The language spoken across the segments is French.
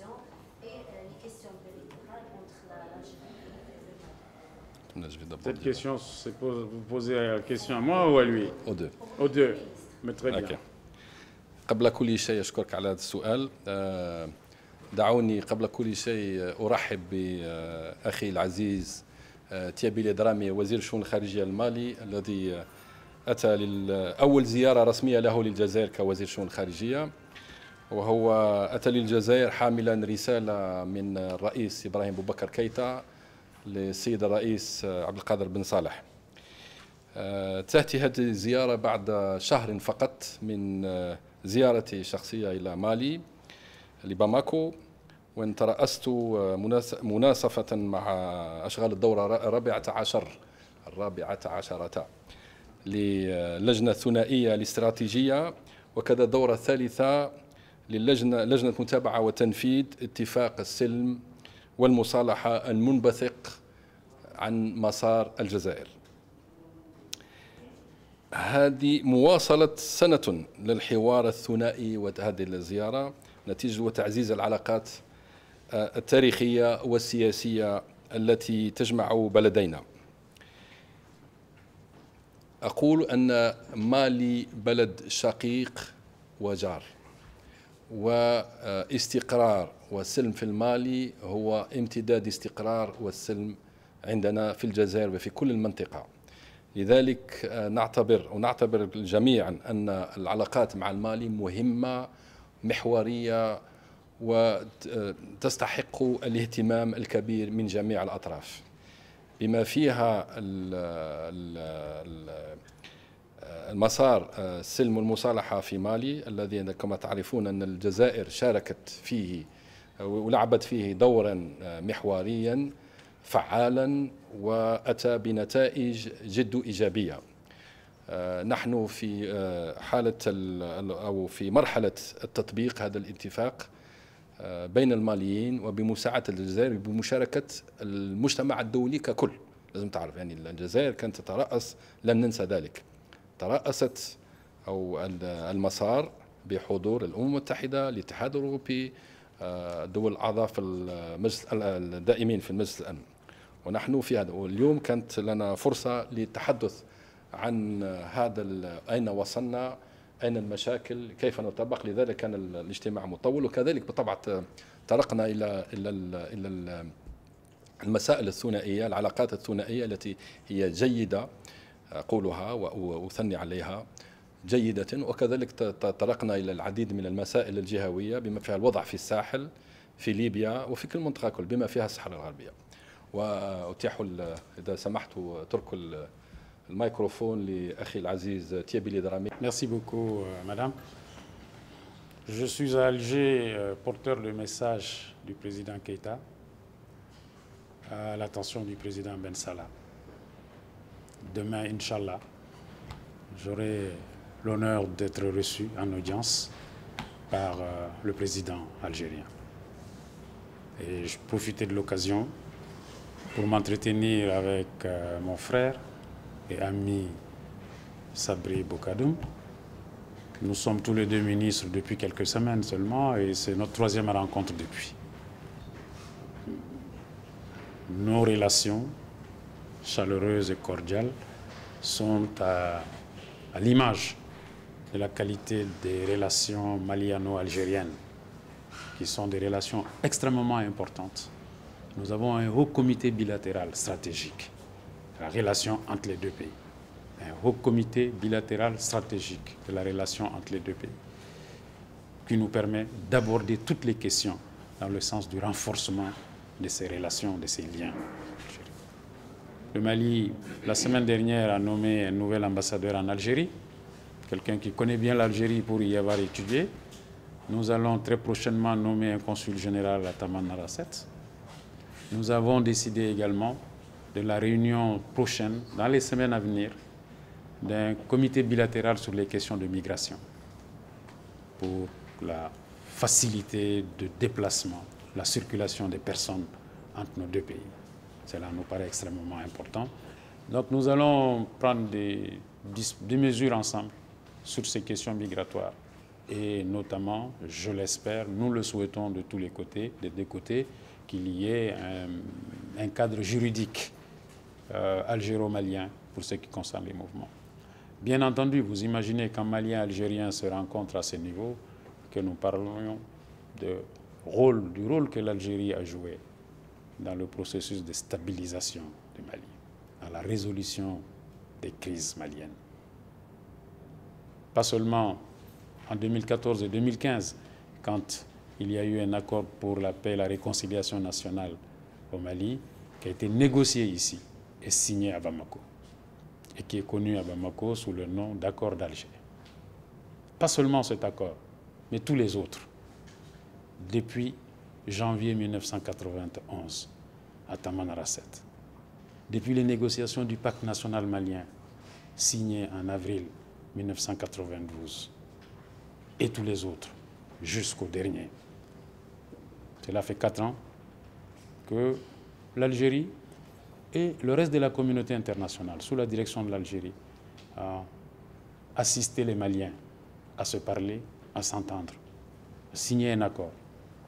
migration et les questions politiques entre l'Algérie et le Mali. Cette question, vous posez la question à moi ou à lui? Aux deux. Aux deux. Mais très bien. Okay. قبل كل شيء أشكرك على هذا السؤال. دعوني قبل كل شيء أرحب بأخي العزيز تيابيلي درامي وزير الشؤون الخارجية المالي الذي أتى لأول زيارة رسمية له للجزائر كوزير الشؤون الخارجية، وهو أتى للجزائر حاملا رسالة من الرئيس إبراهيم بوبكر كيتا للسيد الرئيس عبد القادر بن صالح. تأتي هذه الزيارة بعد شهر فقط من زيارتي الشخصية إلى مالي لباماكو، وإن ترأست مناصفة مع أشغال الدورة الرابعة عشرة للجنة الثنائية الاستراتيجية، وكذا الدورة الثالثة لجنة متابعة وتنفيذ اتفاق السلم والمصالحة المنبثق عن مسار الجزائر. هذه مواصلة سنة للحوار الثنائي وهذه الزيارة نتيجة وتعزيز العلاقات التاريخية والسياسية التي تجمع بلدينا. أقول أن مالي بلد شقيق وجار، واستقرار والسلم في المالي هو امتداد استقرار والسلم عندنا في الجزائر وفي كل المنطقة. لذلك نعتبر جميعا أن العلاقات مع المالي مهمة محورية وتستحق الاهتمام الكبير من جميع الأطراف، بما فيها المسار السلم والمصالحة في مالي الذي كما تعرفون أن الجزائر شاركت فيه ولعبت فيه دورا محوريا فعالا وأتى بنتائج جد إيجابية. نحن في حالة أو في مرحلة التطبيق هذا الاتفاق بين الماليين وبمساعدة الجزائر بمشاركة المجتمع الدولي ككل. لازم تعرف يعني الجزائر كانت تترأس، لن ننسى ذلك، ترأست أو المسار بحضور الأمم المتحدة، الاتحاد الأوروبي، الدول الأعضاء في المجلس الدائمين في المجلس الأمن، ونحن في هذا. واليوم كانت لنا فرصة للتحدث عن هذا أين وصلنا، أين المشاكل، كيف نطبق. لذلك كان الاجتماع مطول، وكذلك بالطبع طرقنا إلى المسائل الثنائية، العلاقات الثنائية التي هي جيدة أقولها وأثني عليها جيدة، وكذلك طرقنا إلى العديد من المسائل الجهوية بما فيها الوضع في الساحل في ليبيا وفي كل المنطقة كل بما فيها الصحراء الغربية. وأتيح إذا سمحت ترك الميكروفون لأخي العزيز تيابيلي درامي. Merci beaucoup, madame. Je suis à Alger, porteur de message du président Keïta à l'attention du président Ben Salah. Demain, Inch'Allah, j'aurai l'honneur d'être reçu en audience par le président algérien. Et je profitais de l'occasion pour m'entretenir avec mon frère et ami Sabri Bokadoum. Nous sommes tous les deux ministres depuis quelques semaines seulement et c'est notre troisième rencontre depuis. Nos relations chaleureuses et cordiales sont à l'image de la qualité des relations maliano-algériennes, qui sont des relations extrêmement importantes. Nous avons un haut comité bilatéral stratégique, la relation entre les deux pays. Un haut comité bilatéral stratégique de la relation entre les deux pays, qui nous permet d'aborder toutes les questions dans le sens du renforcement de ces relations, de ces liens. Le Mali, la semaine dernière, a nommé un nouvel ambassadeur en Algérie, quelqu'un qui connaît bien l'Algérie pour y avoir étudié. Nous allons très prochainement nommer un consul général à Tamanrasset. Nous avons décidé également de la réunion prochaine, dans les semaines à venir, d'un comité bilatéral sur les questions de migration pour la facilité de déplacement, la circulation des personnes entre nos deux pays. Cela nous paraît extrêmement important. Donc nous allons prendre des mesures ensemble sur ces questions migratoires et notamment, je l'espère, nous le souhaitons de tous les côtés, des deux côtés, qu'il y ait un cadre juridique algéro-malien pour ce qui concerne les mouvements. Bien entendu, vous imaginez qu'un Malien et Algérien se rencontrent à ce niveau, que nous parlions du rôle que l'Algérie a joué dans le processus de stabilisation du Mali, dans la résolution des crises maliennes. Pas seulement en 2014 et 2015, quand il y a eu un accord pour la paix et la réconciliation nationale au Mali, qui a été négocié ici et signé à Bamako, et qui est connu à Bamako sous le nom d'accord d'Alger. Pas seulement cet accord, mais tous les autres, depuis janvier 1991 à Tamanrasset, depuis les négociations du pacte national malien signé en avril 1992, et tous les autres, jusqu'au dernier. Cela fait 4 ans que l'Algérie et le reste de la communauté internationale, sous la direction de l'Algérie, a assisté les Maliens à se parler, à s'entendre, à signer un accord.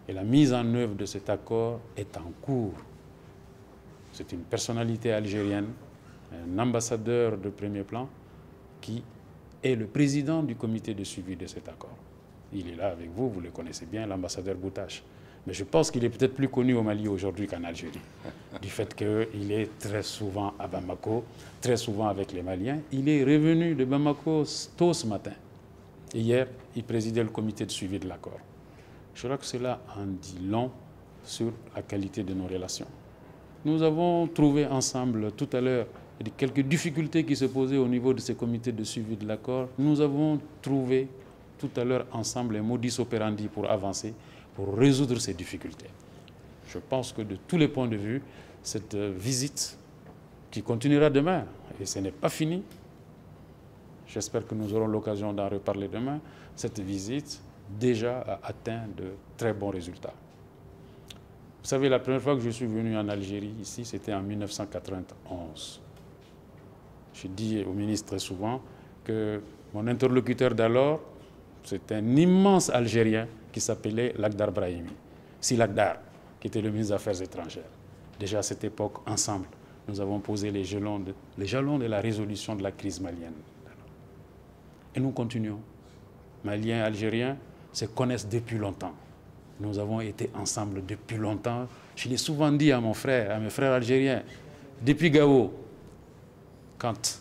Et la mise en œuvre de cet accord est en cours. C'est une personnalité algérienne, un ambassadeur de premier plan, qui est le président du comité de suivi de cet accord. Il est là avec vous, vous le connaissez bien, l'ambassadeur Boutache. Mais je pense qu'il est peut-être plus connu au Mali aujourd'hui qu'en Algérie, du fait qu'il est très souvent à Bamako, très souvent avec les Maliens. Il est revenu de Bamako tôt ce matin. Et hier, il présidait le comité de suivi de l'accord. Je crois que cela en dit long sur la qualité de nos relations. Nous avons trouvé ensemble tout à l'heure quelques difficultés qui se posaient au niveau de ces comités de suivi de l'accord. Nous avons trouvé tout à l'heure ensemble un modus operandi pour avancer, pour résoudre ces difficultés. Je pense que de tous les points de vue, cette visite qui continuera demain, et ce n'est pas fini, j'espère que nous aurons l'occasion d'en reparler demain, cette visite déjà a atteint de très bons résultats. Vous savez, la première fois que je suis venu en Algérie, ici, c'était en 1991. Je dis au ministre très souvent que mon interlocuteur d'alors, c'est un immense Algérien qui s'appelait Lakhdar Brahimi. Si Lakhdar, qui était le ministre des Affaires étrangères. Déjà à cette époque, ensemble, nous avons posé les jalons de la résolution de la crise malienne. Et nous continuons. Maliens et Algériens se connaissent depuis longtemps. Nous avons été ensemble depuis longtemps. Je l'ai souvent dit à mon frère, à mes frères algériens, depuis Gao, quand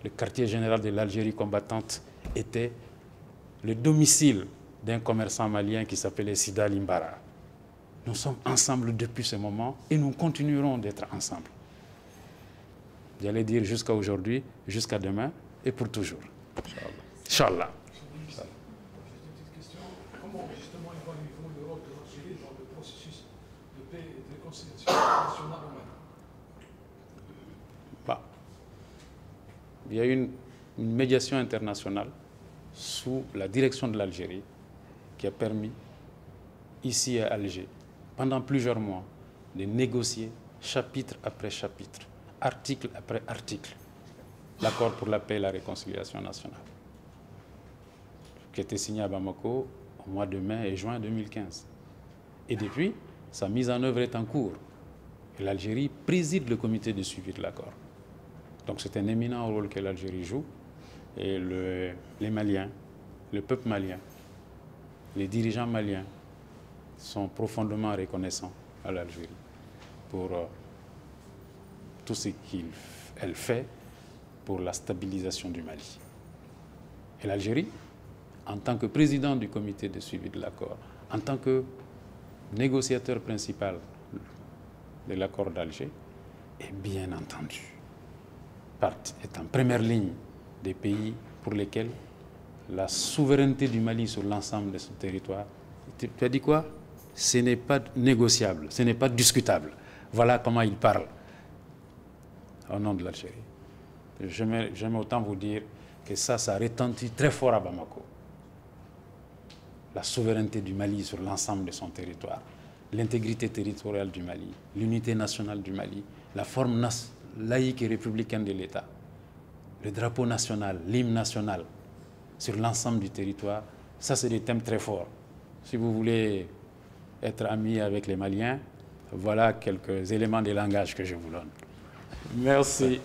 le quartier général de l'Algérie combattante était le domicile d'un commerçant malien qui s'appelait Sida Limbara. Nous sommes ensemble depuis ce moment et nous continuerons d'être ensemble. J'allais dire jusqu'à aujourd'hui, jusqu'à demain et pour toujours. Inch'Allah. Comment justement évaluez-vous le rôle de l'Algérie dans le processus de paix et de réconciliation nationale au Mali? Il y a eu une médiation internationale sous la direction de l'Algérie qui a permis, ici à Alger, pendant plusieurs mois, de négocier chapitre après chapitre, article après article, l'accord pour la paix et la réconciliation nationale, qui a été signé à Bamako au mois de mai et juin 2015. Et depuis, sa mise en œuvre est en cours. Et l'Algérie préside le comité de suivi de l'accord. Donc c'est un éminent rôle que l'Algérie joue. Et les Maliens, le peuple malien, les dirigeants maliens sont profondément reconnaissants à l'Algérie pour tout ce qu'elle fait pour la stabilisation du Mali. Et l'Algérie, en tant que président du comité de suivi de l'accord, en tant que négociateur principal de l'accord d'Alger, est bien entendu, est en première ligne des pays pour lesquels la souveraineté du Mali sur l'ensemble de son territoire, tu as dit quoi? Ce n'est pas négociable, ce n'est pas discutable. Voilà comment il parle au nom de l'Algérie. J'aime autant vous dire que ça retentit très fort à Bamako. La souveraineté du Mali sur l'ensemble de son territoire, l'intégrité territoriale du Mali, l'unité nationale du Mali, la forme laïque et républicaine de l'État, le drapeau national, l'hymne national sur l'ensemble du territoire, Ça, c'est des thèmes très forts. Si vous voulez être ami avec les Maliens, voilà quelques éléments de langage que je vous donne. Merci.